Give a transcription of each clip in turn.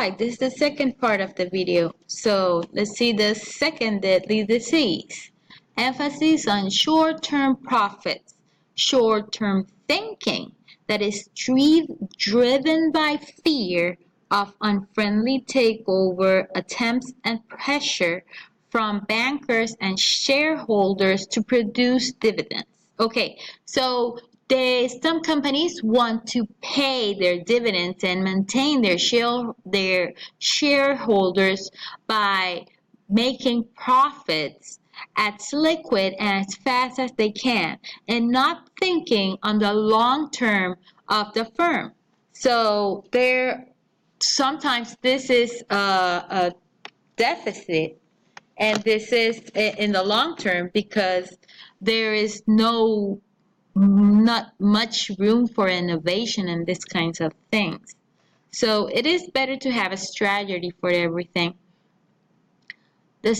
Alright, this is the second part of the video. So let's see the second deadly disease. Emphasis on short-term profits, short-term thinking that is driven by fear of unfriendly takeover attempts and pressure from bankers and shareholders to produce dividends. Okay, so some companies want to pay their dividends and maintain their shareholders by making profits as liquid and as fast as they can and not thinking on the long term of the firm. So sometimes this is a deficit, and this is in the long term because there is not much room for innovation and these kinds of things. So it is better to have a strategy for everything. The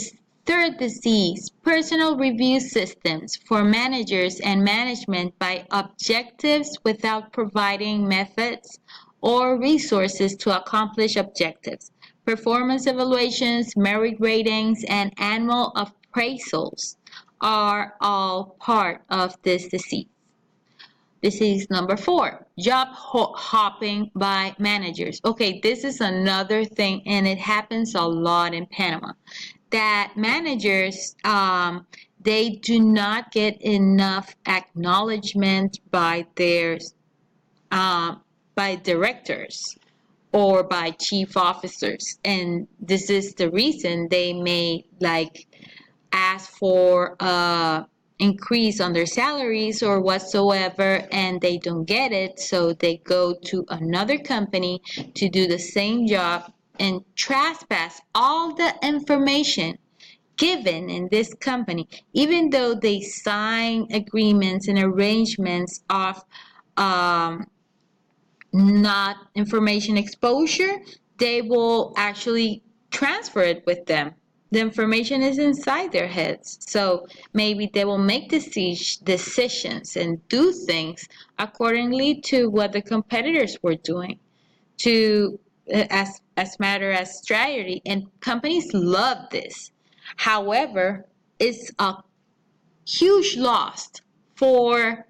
third disease, personal review systems for managers and management by objectives without providing methods or resources to accomplish objectives. Performance evaluations, merit ratings, and annual appraisals are all part of this disease. Disease number 4, job hopping by managers. Okay, this is another thing, and it happens a lot in Panama. That managers, they do not get enough acknowledgement by by directors or by chief officers, and this is the reason they may ask for increase on their salaries or whatsoever, and they don't get it, so they go to another company to do the same job and trespass all the information given in this company, even though they sign agreements and arrangements of not information exposure. They will actually transfer it with them. The information is inside their heads. So maybe they will make decisions and do things accordingly to what the competitors were doing, to as matter as strategy. And companies love this. However, it's a huge loss for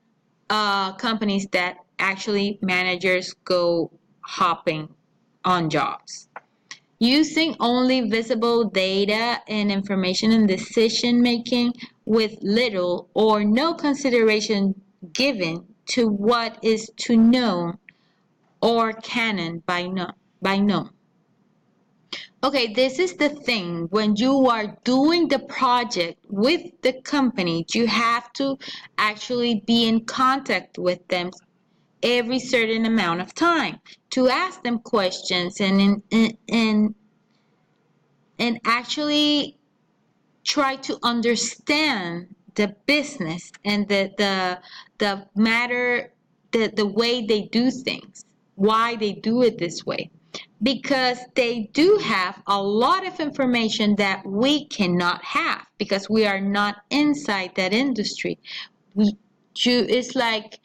companies that actually managers go hopping on jobs. Using only visible data and information in decision making with little or no consideration given to what is to known or canon by known. Okay, this is the thing. When you are doing the project with the company, you have to actually be in contact with them every certain amount of time to ask them questions and actually try to understand the business and the matter, the way they do things, why they do it this way, because they do have a lot of information that we cannot have because we are not inside that industry. It's like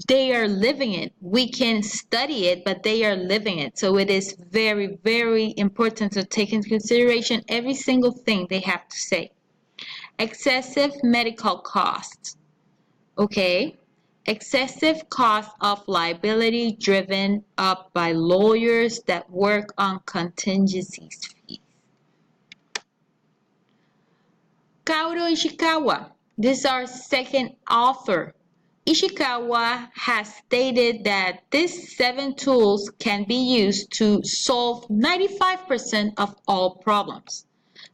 they are living it. We can study it, but they are living it. So it is very, very important to take into consideration every single thing they have to say. Excessive medical costs. Okay. Excessive cost of liability driven up by lawyers that work on contingency fees. Kaoru Ishikawa. This is our second author. Ishikawa has stated that these 7 tools can be used to solve 95% of all problems.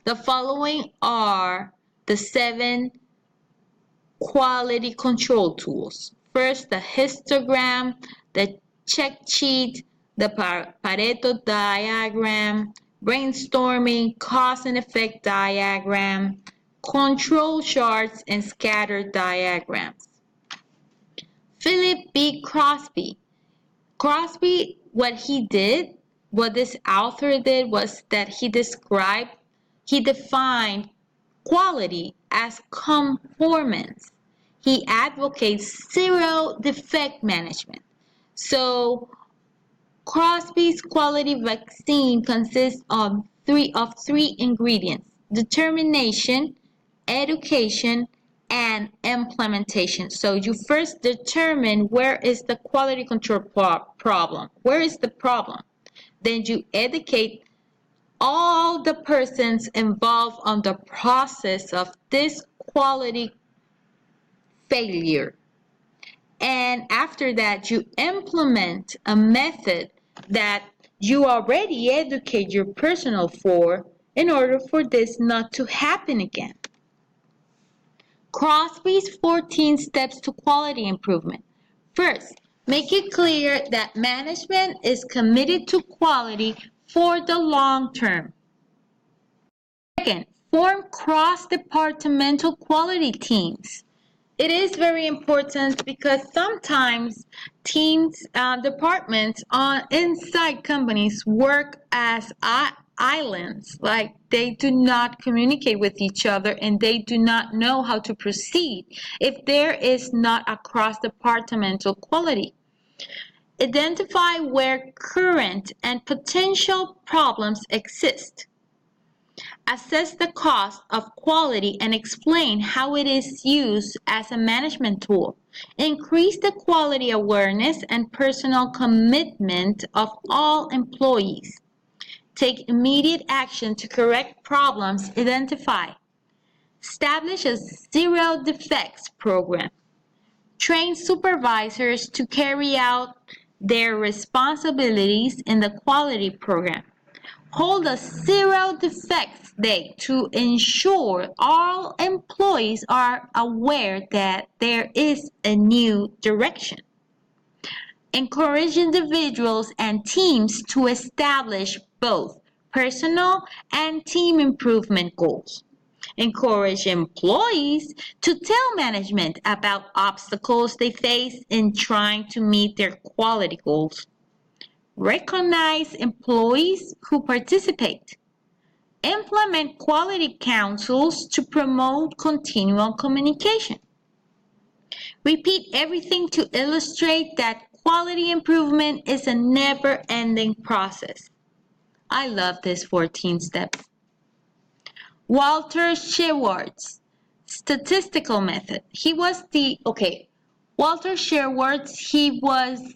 The following are the 7 quality control tools. First, the histogram, the check sheet, the Pareto diagram, brainstorming, cause and effect diagram, control charts, and scatter diagrams. Philip B. Crosby. Crosby, what this author did was that he defined quality as conformance. He advocates zero defect management. So Crosby's quality vaccine consists of three ingredients: determination, education, and implementation. So you first determine where is the quality control problem. Where is the problem? Then you educate all the persons involved on the process of this quality failure. And after that, you implement a method that you already educate your personnel for in order for this not to happen again. Crosby's 14 steps to quality improvement. First, make it clear that management is committed to quality for the long term. Second, form cross-departmental quality teams. It is very important because sometimes teams, departments inside companies work as islands, like they do not communicate with each other and they do not know how to proceed if there is not a cross-departmental quality. Identify where current and potential problems exist. Assess the cost of quality and explain how it is used as a management tool. Increase the quality awareness and personal commitment of all employees. Take immediate action to correct problems identified. Establish a zero defects program. Train supervisors to carry out their responsibilities in the quality program. Hold a zero defects day to ensure all employees are aware that there is a new direction. Encourage individuals and teams to establish both personal and team improvement goals. Encourage employees to tell management about obstacles they face in trying to meet their quality goals. Recognize employees who participate. Implement quality councils to promote continual communication. Repeat everything to illustrate that quality improvement is a never-ending process. I love this 14 steps. Walter Schwartz, statistical method. Walter Schwartz, he was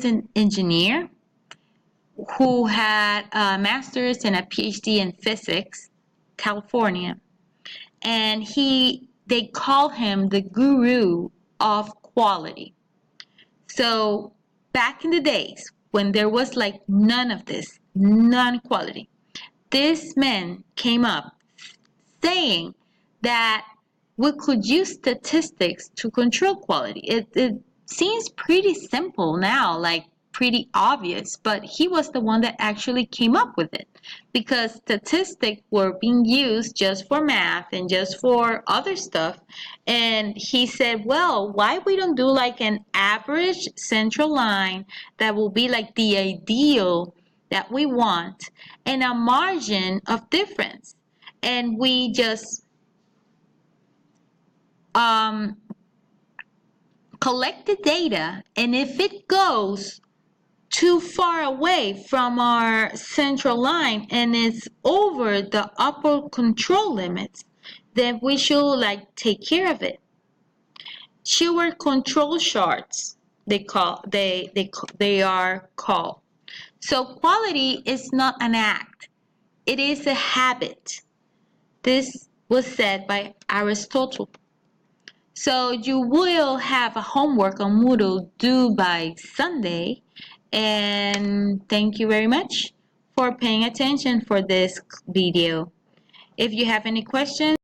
an engineer who had a master's and a PhD in physics, California, and they call him the guru of quality. So back in the days when there was like none of this, none quality, this man came up saying that we could use statistics to control quality. It seems pretty simple now, like pretty obvious, but he was the one that actually came up with it because statistics were being used just for math and just for other stuff. And he said, well, why we don't do like an average central line that will be like the ideal that we want and a margin of difference. And we just collect the data, and if it goes too far away from our central line and it's over the upper control limits, then we should like take care of it. Sure, control charts they are called. So quality is not an act, it is a habit. This was said by Aristotle. So you will have a homework on Moodle due by Sunday. And thank you very much for paying attention for this video. If you have any questions,